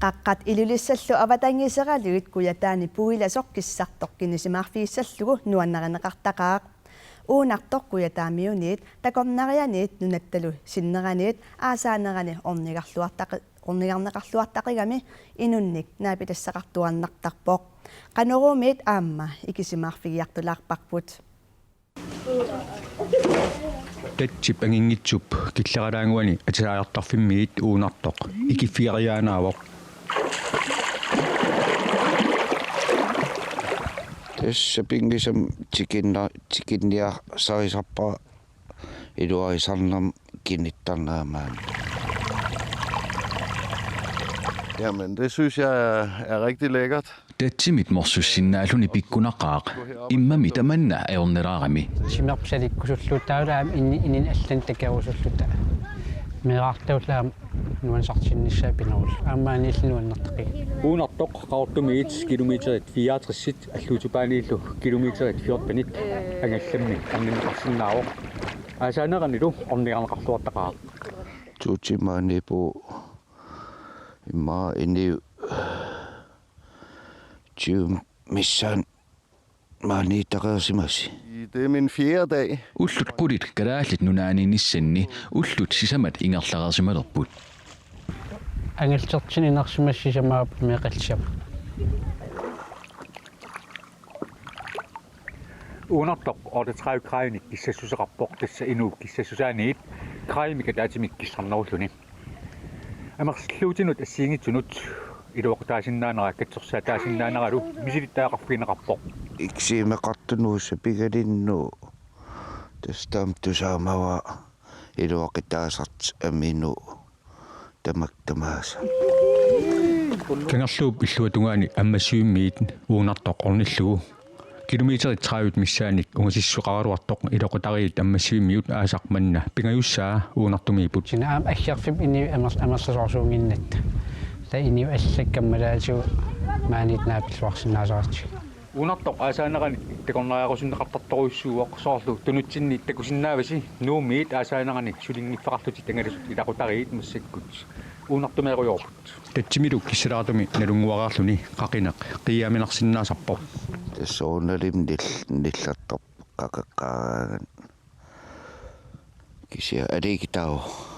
qaqqat ilulissаллу аватангисералуит куятаани пуиласоқ киссартоқкинисимаарфииссаллугу нуаннаринеқартақаақ уунартоқ куятаамиуниит такорнарианиит нунатталу синнераниит аасаанерани орнигарнеқарлуартақигами инунник наапитассақартуарнартарпоқ қанеруумиит аама икисимаарфигиартулаарпарпут татчип ангингитсуп киллералаангуани атисаajартарфиммиит уунартоқ икиффиариаанаавоқ Tässä pingisam tikinnia saisappa iduaisannam kinnittanaamaan. Jamen, det synes jeg er rigtig lækkert. татсимит морсуссиннаалуни пиккунақаақ имма митаманна аернераарами симерпсаликкусуллуутаулаам инин аллан такаусуллута мераартаулаам нуансартиннссаа пинерул аамааниллунуаннартақи уунартоқ qaortumiit kilometerit 64 аллуутупаанииллу kilometerit 14 ангалламми аннинеқарсиннаавоқ аасаанеранилу орнигарнеқарлуартақаа Tuutimaanipu imma inni missaan maaniitaqersimasi. Det er min 4. dag. уллут qulит калааллит нунаанинissанни уллут сисамат ингерлареерсималерпут ангалтертин инарсимассисамаап меқалсама уунартоқ ордетрау краиник киссассусеқарпоқ тасса инуук киссассусааниит краимика таатимик киссарнеруллуни амерллуутинут ассиингитсунут илуоқутаасиннаанера катсорсаа таасиннаанералу мисилиттаақарфинеқарпоқ Iksiimeqartunuussa pigalinnu tastam tusaamawa iluoqitaasart aminu tamaktamaasa кангерлууп иллуатунгаани аммассуиммиит уунартоқ орниллугу километерит 30 миссааник унгасиссуқаралуартоқ илоқутариит аммассуиммиут аасақманна пингаюссаа уунартумиипут синаам аггерфип ини амерласорсуунгиннатта та ини аллаккаммалаату маанит наапиллуарсинаасаарти уунартоқ аасаанерани такорнариарусиннеқартарторуйссууоқ соорлу тунутсинни такусиннааваси нуумиит аасаанерани сулингиффақарлути тангалисут илақутариит массаккут уунартумееруйорпут татсимилу киссалаартуми налунгуараарлуни қақинеқ қиааминарсиннаасарпо tassuunalim nillattorp qaqaqqaagan kisia aligitao